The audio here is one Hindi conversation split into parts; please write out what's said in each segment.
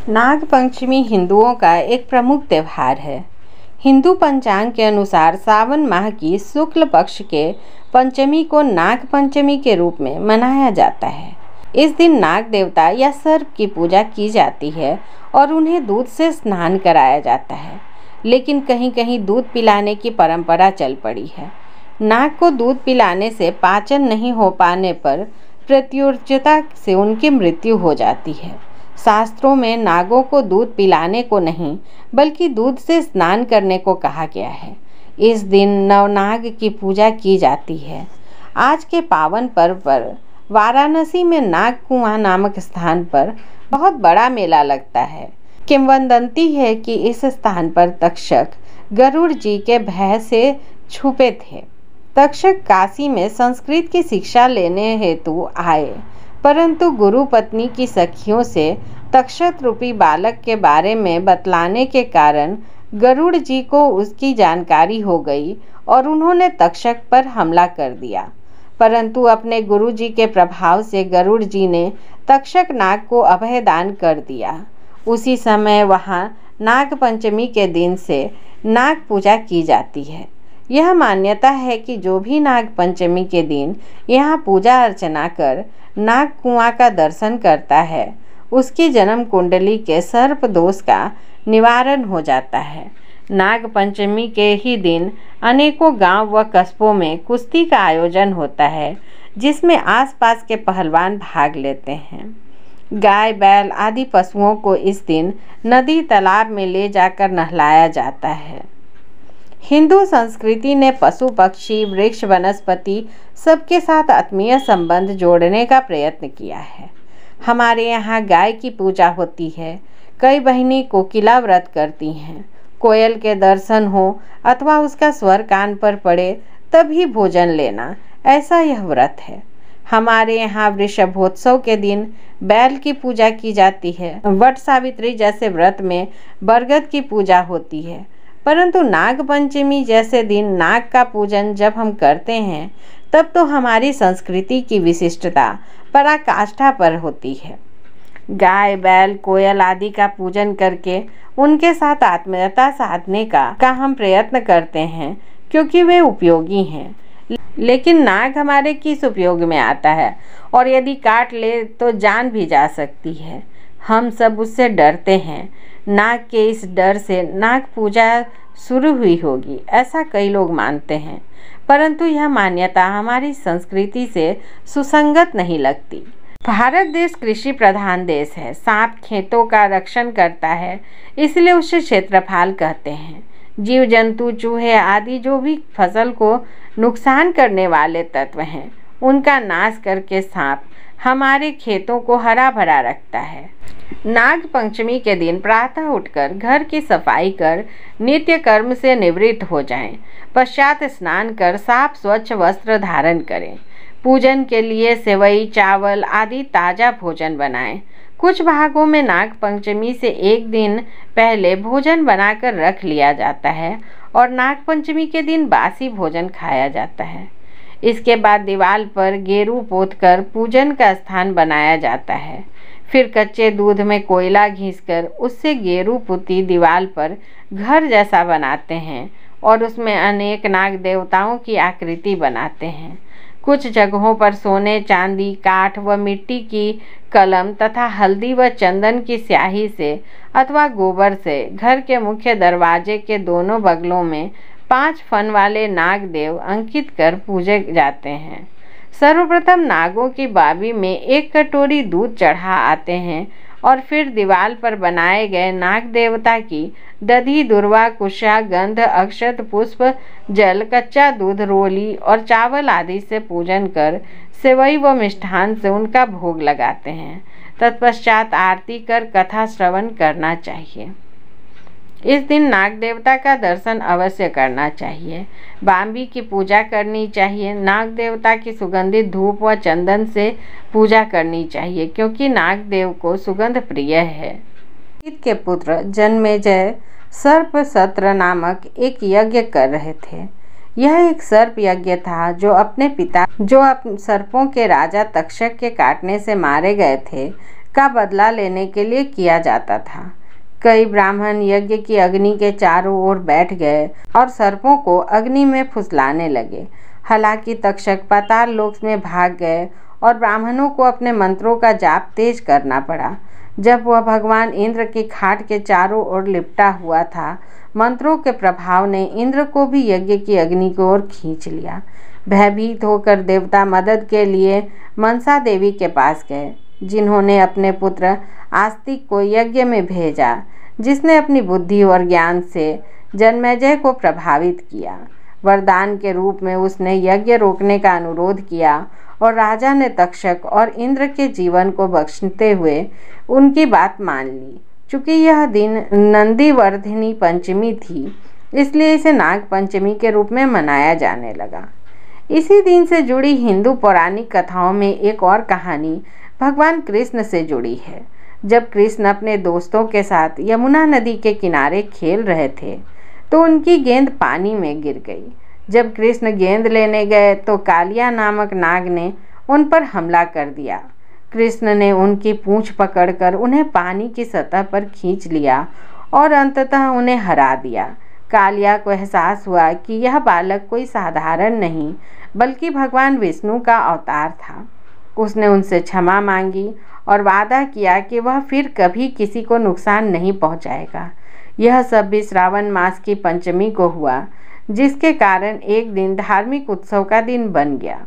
नाग पंचमी हिंदुओं का एक प्रमुख त्यौहार है। हिंदू पंचांग के अनुसार सावन माह की शुक्ल पक्ष के पंचमी को नाग पंचमी के रूप में मनाया जाता है। इस दिन नाग देवता या सर्प की पूजा की जाती है और उन्हें दूध से स्नान कराया जाता है, लेकिन कहीं कहीं दूध पिलाने की परंपरा चल पड़ी है। नाग को दूध पिलाने से पाचन नहीं हो पाने पर प्रत्युर्जता से उनकी मृत्यु हो जाती है। शास्त्रों में नागों को दूध पिलाने को नहीं बल्कि दूध से स्नान करने को कहा गया है। इस दिन नवनाग की पूजा की जाती है। आज के पावन पर्व पर वाराणसी में नाग कुआं नामक स्थान पर बहुत बड़ा मेला लगता है। किंवदंती है कि इस स्थान पर तक्षक गरुड़ जी के भय से छुपे थे। तक्षक काशी में संस्कृत की शिक्षा लेने हेतु आए, परंतु गुरु पत्नी की सखियों से तक्षक रूपी बालक के बारे में बतलाने के कारण गरुड़ जी को उसकी जानकारी हो गई और उन्होंने तक्षक पर हमला कर दिया। परंतु अपने गुरु जी के प्रभाव से गरुड़ जी ने तक्षक नाग को अभय दान कर दिया। उसी समय वहाँ नाग पंचमी के दिन से नाग पूजा की जाती है। यह मान्यता है कि जो भी नाग पंचमी के दिन यहाँ पूजा अर्चना कर नाग कुआं का दर्शन करता है, उसकी जन्म कुंडली के सर्प दोष का निवारण हो जाता है। नाग पंचमी के ही दिन अनेकों गांव व कस्बों में कुश्ती का आयोजन होता है, जिसमें आसपास के पहलवान भाग लेते हैं। गाय बैल आदि पशुओं को इस दिन नदी तालाब में ले जाकर नहलाया जाता है। हिंदू संस्कृति ने पशु पक्षी वृक्ष वनस्पति सबके साथ आत्मीय संबंध जोड़ने का प्रयत्न किया है। हमारे यहाँ गाय की पूजा होती है। कई बहिनी कोकिला व्रत करती हैं। कोयल के दर्शन हो अथवा उसका स्वर कान पर पड़े तभी भोजन लेना, ऐसा यह व्रत है। हमारे यहाँ वृषभोत्सव के दिन बैल की पूजा की जाती है। वट सावित्री जैसे व्रत में बरगद की पूजा होती है। परंतु नाग पंचमी जैसे दिन नाग का पूजन जब हम करते हैं, तब तो हमारी संस्कृति की विशिष्टता पराकाष्ठा पर होती है। गाय बैल कोयल आदि का पूजन करके उनके साथ आत्मीयता साधने का हम प्रयत्न करते हैं, क्योंकि वे उपयोगी हैं। लेकिन नाग हमारे किस उपयोग में आता है, और यदि काट ले तो जान भी जा सकती है। हम सब उससे डरते हैं। नाग के इस डर से नाग पूजा शुरू हुई होगी, ऐसा कई लोग मानते हैं, परंतु यह मान्यता हमारी संस्कृति से सुसंगत नहीं लगती। भारत देश कृषि प्रधान देश है। सांप खेतों का रक्षण करता है, इसलिए उसे क्षेत्रफल कहते हैं। जीव जंतु चूहे आदि जो भी फसल को नुकसान करने वाले तत्व हैं, उनका नाश करके सांप हमारे खेतों को हरा भरा रखता है। नाग पंचमी के दिन प्रातः उठकर घर की सफाई कर नित्य कर्म से निवृत्त हो जाएं। पश्चात स्नान कर साफ स्वच्छ वस्त्र धारण करें। पूजन के लिए सेवई चावल आदि ताज़ा भोजन बनाएं। कुछ भागों में नाग पंचमी से एक दिन पहले भोजन बनाकर रख लिया जाता है और नाग पंचमी के दिन बासी भोजन खाया जाता है। इसके बाद दीवार पर गेरू पोतकर पूजन का स्थान बनाया जाता है। फिर कच्चे दूध में कोयला घिसकर उससे गेरू पुती दीवार पर घर जैसा बनाते हैं और उसमें अनेक नाग देवताओं की आकृति बनाते हैं। कुछ जगहों पर सोने चांदी काठ व मिट्टी की कलम तथा हल्दी व चंदन की स्याही से अथवा गोबर से घर के मुख्य दरवाजे के दोनों बगलों में 5 फन वाले नाग देव अंकित कर पूजे जाते हैं। सर्वप्रथम नागों की बावी में 1 कटोरी दूध चढ़ा आते हैं और फिर दीवार पर बनाए गए नाग देवता की दधी दुर्वा कुशा गंध अक्षत पुष्प जल कच्चा दूध रोली और चावल आदि से पूजन कर सेवई व मिष्ठान से उनका भोग लगाते हैं। तत्पश्चात आरती कर कथा श्रवण करना चाहिए। इस दिन नाग देवता का दर्शन अवश्य करना चाहिए। बाम्बी की पूजा करनी चाहिए। नाग देवता की सुगंधित धूप व चंदन से पूजा करनी चाहिए, क्योंकि नाग देव को सुगंध प्रिय है। ईद के पुत्र जन्मेजय सर्प सत्र नामक एक यज्ञ कर रहे थे। यह एक सर्प यज्ञ था जो अपने सर्पों के राजा तक्षक के काटने से मारे गए थे का बदला लेने के लिए किया जाता था। कई ब्राह्मण यज्ञ की अग्नि के चारों ओर बैठ गए और सर्पों को अग्नि में फुसलाने लगे। हालांकि तक्षक पाताल लोक में भाग गए और ब्राह्मणों को अपने मंत्रों का जाप तेज करना पड़ा। जब वह भगवान इंद्र की खाट के चारों ओर लिपटा हुआ था, मंत्रों के प्रभाव ने इंद्र को भी यज्ञ की अग्नि की ओर खींच लिया। भयभीत होकर देवता मदद के लिए मनसा देवी के पास गए, जिन्होंने अपने पुत्र आस्तिक को यज्ञ में भेजा, जिसने अपनी बुद्धि और ज्ञान से जन्मेजय को प्रभावित किया। वरदान के रूप में उसने यज्ञ रोकने का अनुरोध किया और राजा ने तक्षक और इंद्र के जीवन को बख्शते हुए उनकी बात मान ली। चूँकि यह दिन नंदीवर्धिनी पंचमी थी, इसलिए इसे नाग पंचमी के रूप में मनाया जाने लगा। इसी दिन से जुड़ी हिंदू पौराणिक कथाओं में एक और कहानी भगवान कृष्ण से जुड़ी है। जब कृष्ण अपने दोस्तों के साथ यमुना नदी के किनारे खेल रहे थे तो उनकी गेंद पानी में गिर गई। जब कृष्ण गेंद लेने गए तो कालिया नामक नाग ने उन पर हमला कर दिया। कृष्ण ने उनकी पूंछ पकड़कर उन्हें पानी की सतह पर खींच लिया और अंततः उन्हें हरा दिया। कालिया को एहसास हुआ कि यह बालक कोई साधारण नहीं बल्कि भगवान विष्णु का अवतार था। उसने उनसे क्षमा मांगी और वादा किया कि वह फिर कभी किसी को नुकसान नहीं पहुंचाएगा। यह सब भी श्रावण मास की पंचमी को हुआ, जिसके कारण एक दिन धार्मिक उत्सव का दिन बन गया।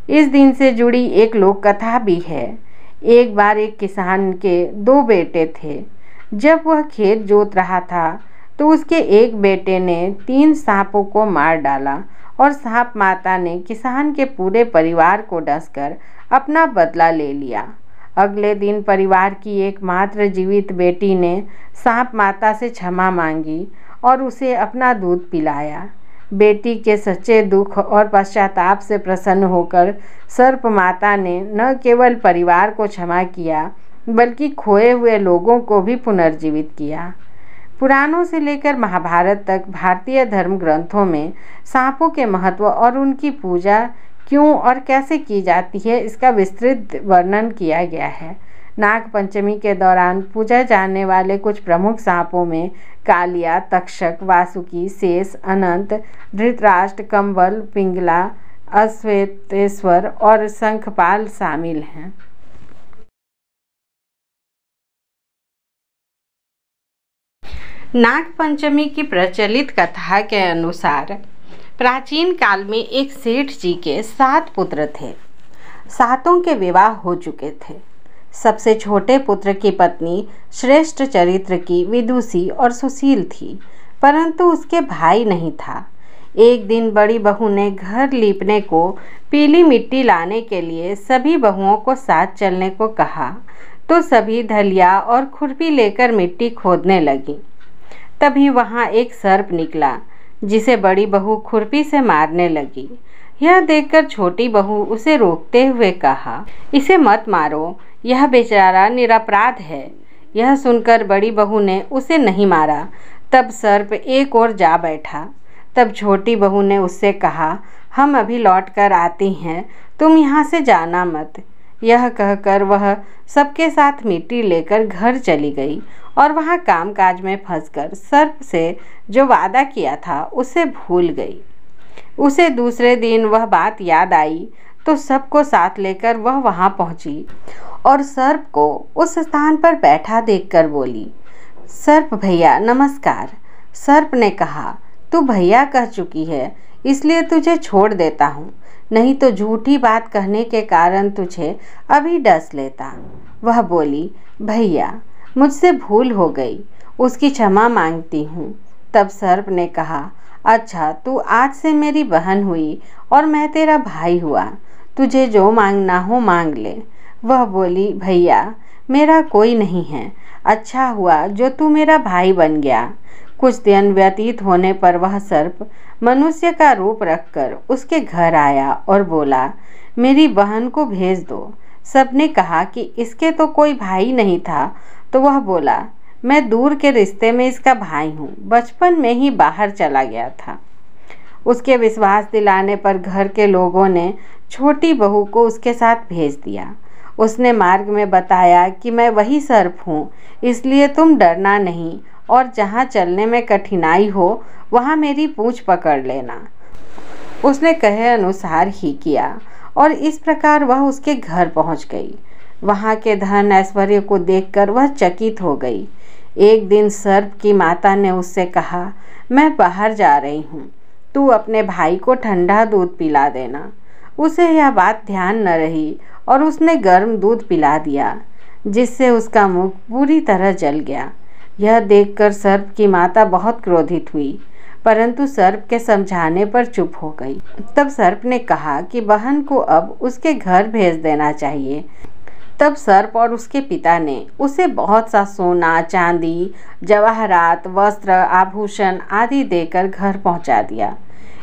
इस दिन से जुड़ी एक लोक कथा भी है। एक बार एक किसान के 2 बेटे थे। जब वह खेत जोत रहा था तो उसके एक बेटे ने 3 सांपों को मार डाला और सांप माता ने किसान के पूरे परिवार को डसकर अपना बदला ले लिया। अगले दिन परिवार की एकमात्र जीवित बेटी ने सांप माता से क्षमा मांगी और उसे अपना दूध पिलाया। बेटी के सच्चे दुख और पश्चाताप से प्रसन्न होकर सर्प माता ने न केवल परिवार को क्षमा किया बल्कि खोए हुए लोगों को भी पुनर्जीवित किया। पुराणों से लेकर महाभारत तक भारतीय धर्म ग्रंथों में सांपों के महत्व और उनकी पूजा क्यों और कैसे की जाती है, इसका विस्तृत वर्णन किया गया है। नाग पंचमी के दौरान पूजा जाने वाले कुछ प्रमुख सांपों में कालिया, तक्षक, वासुकी, शेष, अनंत, धृतराष्ट्र, कंबल, पिंगला, अश्वेतेश्वर और शंखपाल शामिल हैं। नाग पंचमी की प्रचलित कथा के अनुसार प्राचीन काल में एक सेठ जी के 7 पुत्र थे। 7 के विवाह हो चुके थे। सबसे छोटे पुत्र की पत्नी श्रेष्ठ चरित्र की, विदुषी और सुशील थी, परंतु उसके भाई नहीं था। एक दिन बड़ी बहू ने घर लीपने को पीली मिट्टी लाने के लिए सभी बहुओं को साथ चलने को कहा, तो सभी ढलिया और खुरपी लेकर मिट्टी खोदने लगी। तभी वहाँ एक सर्प निकला, जिसे बड़ी बहू खुरपी से मारने लगी। यह देखकर छोटी बहू उसे रोकते हुए कहा, इसे मत मारो, यह बेचारा निरपराध है। यह सुनकर बड़ी बहू ने उसे नहीं मारा। तब सर्प एक ओर जा बैठा। तब छोटी बहू ने उससे कहा, हम अभी लौट कर आती हैं, तुम यहाँ से जाना मत। यह कहकर वह सबके साथ मिट्टी लेकर घर चली गई और वहाँ कामकाज में फंसकर सर्प से जो वादा किया था उसे भूल गई। उसे दूसरे दिन वह बात याद आई तो सबको साथ लेकर वह वहाँ पहुँची और सर्प को उस स्थान पर बैठा देखकर बोली, सर्प भैया नमस्कार। सर्प ने कहा, तू भैया कह चुकी है, इसलिए तुझे छोड़ देता हूँ, नहीं तो झूठी बात कहने के कारण तुझे अभी डस लेता। वह बोली, भैया मुझसे भूल हो गई, उसकी क्षमा मांगती हूँ। तब सर्प ने कहा, अच्छा तू आज से मेरी बहन हुई और मैं तेरा भाई हुआ, तुझे जो मांगना हो मांग ले। वह बोली, भैया मेरा कोई नहीं है, अच्छा हुआ जो तू मेरा भाई बन गया। कुछ दिन व्यतीत होने पर वह सर्प मनुष्य का रूप रखकर उसके घर आया और बोला, मेरी बहन को भेज दो। सबने कहा कि इसके तो कोई भाई नहीं था, तो वह बोला, मैं दूर के रिश्ते में इसका भाई हूँ, बचपन में ही बाहर चला गया था। उसके विश्वास दिलाने पर घर के लोगों ने छोटी बहू को उसके साथ भेज दिया। उसने मार्ग में बताया कि मैं वही सर्प हूँ, इसलिए तुम डरना नहीं और जहाँ चलने में कठिनाई हो वहाँ मेरी पूँछ पकड़ लेना। उसने कहे अनुसार ही किया और इस प्रकार वह उसके घर पहुँच गई। वहाँ के धन ऐश्वर्य को देखकर वह चकित हो गई। एक दिन सर्प की माता ने उससे कहा, मैं बाहर जा रही हूँ, तू अपने भाई को ठंडा दूध पिला देना। उसे यह बात ध्यान न रही और उसने गर्म दूध पिला दिया, जिससे उसका मुख पूरी तरह जल गया। यह देखकर सर्प की माता बहुत क्रोधित हुई, परंतु सर्प के समझाने पर चुप हो गई। तब सर्प ने कहा कि बहन को अब उसके घर भेज देना चाहिए। तब सर्प और उसके पिता ने उसे बहुत सा सोना, चांदी, जवाहरात, वस्त्र, आभूषण आदि देकर घर पहुंचा दिया।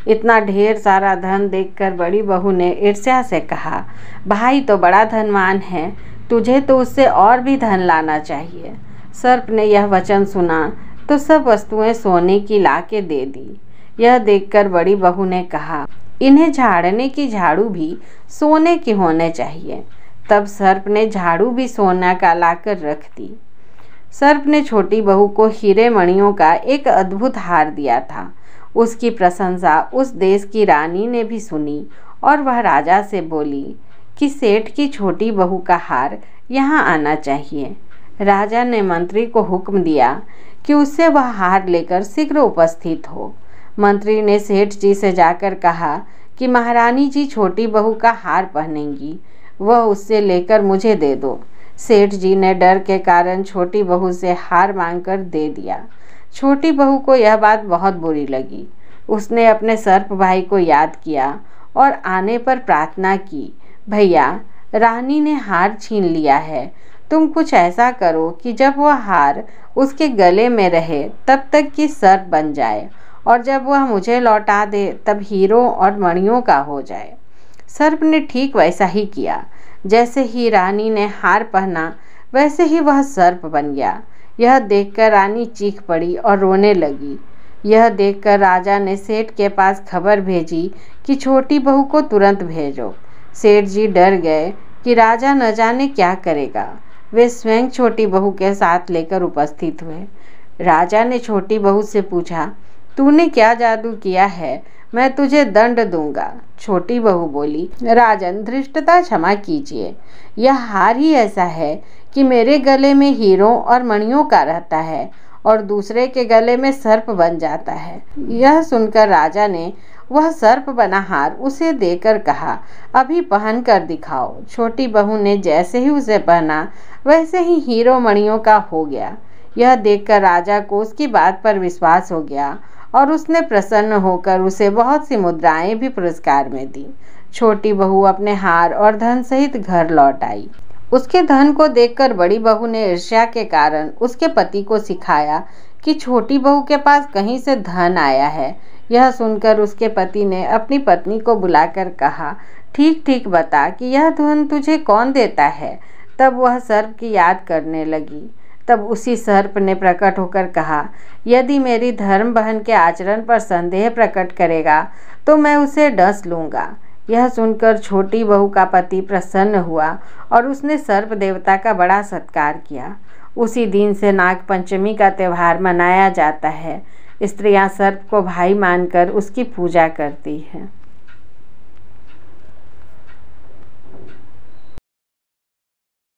इतना ढेर सारा धन देखकर बड़ी बहू ने ईर्ष्या से कहा, भाई तो बड़ा धनवान है, तुझे तो उससे और भी धन लाना चाहिए। सर्प ने यह वचन सुना तो सब वस्तुएं सोने की लाके दे दी। यह देखकर बड़ी बहू ने कहा, इन्हें झाड़ने की झाड़ू भी सोने की होने चाहिए। तब सर्प ने झाड़ू भी सोना का लाकर रख दी। सर्प ने छोटी बहू को हीरे मणियों का एक अद्भुत हार दिया था। उसकी प्रशंसा उस देश की रानी ने भी सुनी और वह राजा से बोली कि सेठ की छोटी बहू का हार यहाँ आना चाहिए। राजा ने मंत्री को हुक्म दिया कि उससे वह हार लेकर शीघ्र उपस्थित हो। मंत्री ने सेठ जी से जाकर कहा कि महारानी जी छोटी बहू का हार पहनेंगी, वह उससे लेकर मुझे दे दो। सेठ जी ने डर के कारण छोटी बहू से हार मांगकर दे दिया। छोटी बहू को यह बात बहुत बुरी लगी। उसने अपने सर्प भाई को याद किया और आने पर प्रार्थना की, भैया रानी ने हार छीन लिया है, तुम कुछ ऐसा करो कि जब वह हार उसके गले में रहे तब तक कि सर्प बन जाए और जब वह मुझे लौटा दे तब हीरों और मणियों का हो जाए। सर्प ने ठीक वैसा ही किया। जैसे ही रानी ने हार पहना वैसे ही वह सर्प बन गया। यह देखकर रानी चीख पड़ी और रोने लगी। यह देखकर राजा ने सेठ के पास खबर भेजी कि छोटी बहू को तुरंत भेजो। सेठ जी डर गए कि राजा न जाने क्या करेगा। वे स्वयं छोटी बहू के साथ लेकर उपस्थित हुए। राजा ने छोटी बहू से पूछा, तूने क्या जादू किया है, मैं तुझे दंड दूंगा। छोटी बहू बोली, राजन धृष्टता क्षमा कीजिए, यह हार ही ऐसा है कि मेरे गले में हीरों और मणियों का रहता है और दूसरे के गले में सर्प बन जाता है। यह सुनकर राजा ने वह सर्प बना हार उसे देकर कहा, अभी पहन कर दिखाओ। छोटी बहू ने जैसे ही उसे पहना वैसे ही हीरों मणियों का हो गया। यह देखकर राजा को उसकी बात पर विश्वास हो गया और उसने प्रसन्न होकर उसे बहुत सी मुद्राएं भी पुरस्कार में दी। छोटी बहू अपने हार और धन सहित घर लौट आई। उसके धन को देखकर बड़ी बहू ने ईर्ष्या के कारण उसके पति को सिखाया कि छोटी बहू के पास कहीं से धन आया है। यह सुनकर उसके पति ने अपनी पत्नी को बुलाकर कहा, ठीक ठीक बता कि यह धन तुझे कौन देता है। तब वह सर्प की याद करने लगी। तब उसी सर्प ने प्रकट होकर कहा, यदि मेरी धर्म बहन के आचरण पर संदेह प्रकट करेगा तो मैं उसे डस लूँगा। यह सुनकर छोटी बहू का पति प्रसन्न हुआ और उसने सर्प देवता का बड़ा सत्कार किया। उसी दिन से नाग पंचमी का त्यौहार मनाया जाता है। स्त्रियां सर्प को भाई मानकर उसकी पूजा करती हैं।